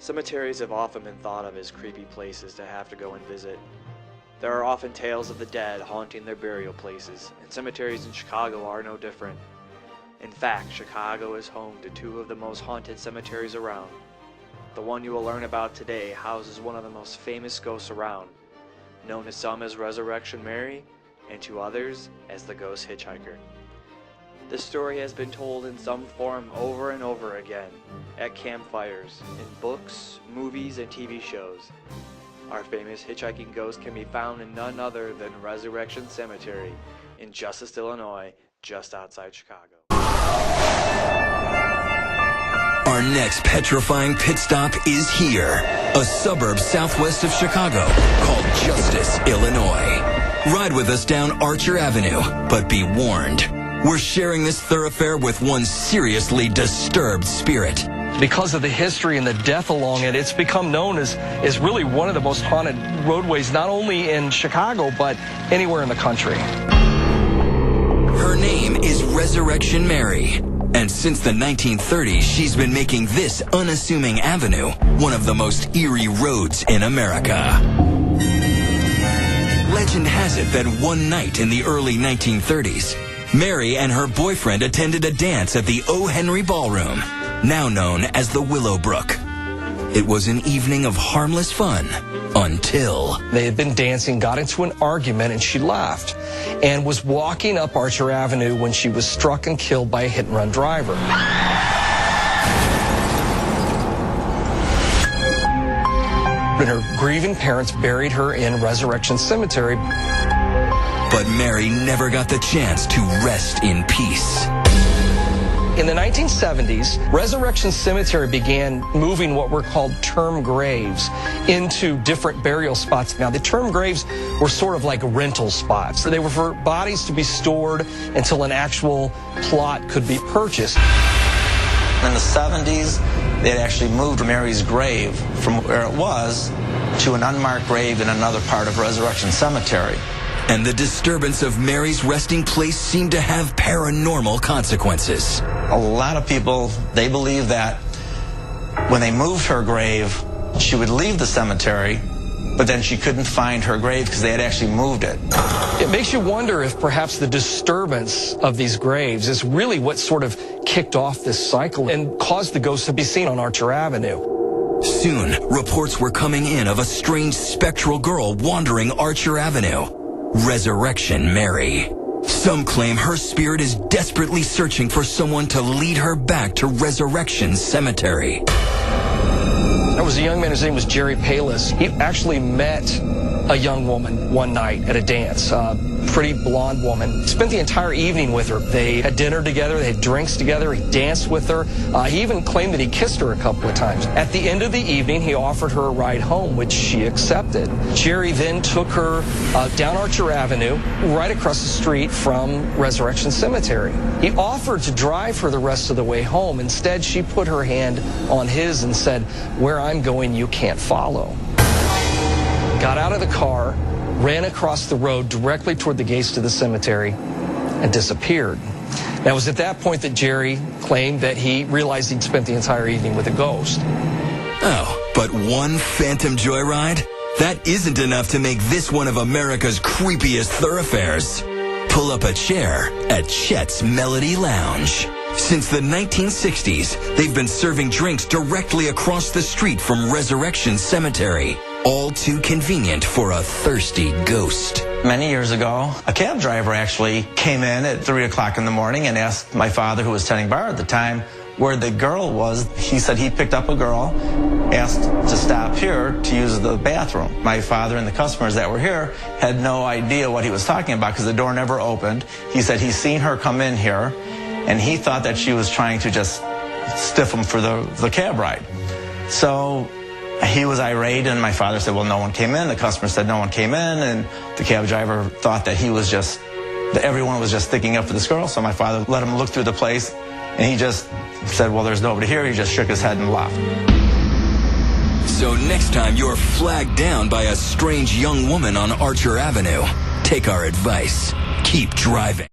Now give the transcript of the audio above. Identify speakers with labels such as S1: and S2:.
S1: Cemeteries have often been thought of as creepy places to have to go and visit. There are often tales of the dead haunting their burial places, and cemeteries in Chicago are no different. In fact, Chicago is home to two of the most haunted cemeteries around. The one you will learn about today houses one of the most famous ghosts around, known to some as Resurrection Mary, and to others as the Ghost Hitchhiker. This story has been told in some form over and over again, at campfires, in books, movies, and TV shows. Our famous hitchhiking ghost can be found in none other than Resurrection Cemetery in Justice, Illinois, just outside Chicago.
S2: Our next petrifying pit stop is here, a suburb southwest of Chicago called Justice, Illinois. Ride with us down Archer Avenue, but be warned, we're sharing this thoroughfare with one seriously disturbed spirit.
S3: Because of the history and the death along it, it's become known as really one of the most haunted roadways, not only in Chicago, but anywhere in the country.
S2: Her name is Resurrection Mary, and since the 1930s, she's been making this unassuming avenue one of the most eerie roads in America. Legend has it that one night in the early 1930s, Mary and her boyfriend attended a dance at the O. Henry Ballroom, now known as the Willowbrook. It was an evening of harmless fun until...
S3: They had been dancing, got into an argument, and she left and was walking up Archer Avenue when she was struck and killed by a hit-and-run driver. And her grieving parents buried her in Resurrection Cemetery.
S2: But Mary never got the chance to rest in peace.
S3: In the 1970s, Resurrection Cemetery began moving what were called term graves into different burial spots. Now, the term graves were sort of like rental spots. They were for bodies to be stored until an actual plot could be purchased.
S4: In the 70s, they had actually moved Mary's grave from where it was to an unmarked grave in another part of Resurrection Cemetery.
S2: And the disturbance of Mary's resting place seemed to have paranormal consequences.
S4: A lot of people, they believe that when they moved her grave, she would leave the cemetery, but then she couldn't find her grave because they had actually moved it.
S3: It makes you wonder if perhaps the disturbance of these graves is really what sort of kicked off this cycle and caused the ghosts to be seen on Archer Avenue.
S2: Soon, reports were coming in of a strange spectral girl wandering Archer Avenue. Resurrection Mary. Some claim her spirit is desperately searching for someone to lead her back to Resurrection Cemetery.
S3: There was a young man, his name was Jerry Palis. He actually met a young woman one night at a dance, a pretty blonde woman. Spent the entire evening with her. They had dinner together, they had drinks together, he danced with her. He even claimed that he kissed her a couple of times. At the end of the evening, he offered her a ride home, which she accepted. Jerry then took her down Archer Avenue, right across the street from Resurrection Cemetery. He offered to drive her the rest of the way home. Instead, she put her hand on his and said, "Where I'm going, you can't follow." Got out of the car, ran across the road directly toward the gates to the cemetery, and disappeared. Now, it was at that point that Jerry claimed that he realized he'd spent the entire evening with a ghost.
S2: Oh, but one phantom joyride? That isn't enough to make this one of America's creepiest thoroughfares. Pull up a chair at Chet's Melody Lounge. Since the 1960s, they've been serving drinks directly across the street from Resurrection Cemetery. All too convenient for a thirsty ghost.
S4: Many years ago, a cab driver actually came in at 3 o'clock in the morning and asked my father, who was tending bar at the time, where the girl was. He said he picked up a girl, asked to stop here to use the bathroom. My father and the customers that were here had no idea what he was talking about because the door never opened. He said he's seen her come in here, and he thought that she was trying to just stiff him for the cab ride. So he was irate, and my father said, well, no one came in. The customer said no one came in, and the cab driver thought that everyone was just sticking up for this girl. So my father let him look through the place, and he just said, well, there's nobody here. He just shook his head and left.
S2: So next time you're flagged down by a strange young woman on Archer Avenue, take our advice. Keep driving.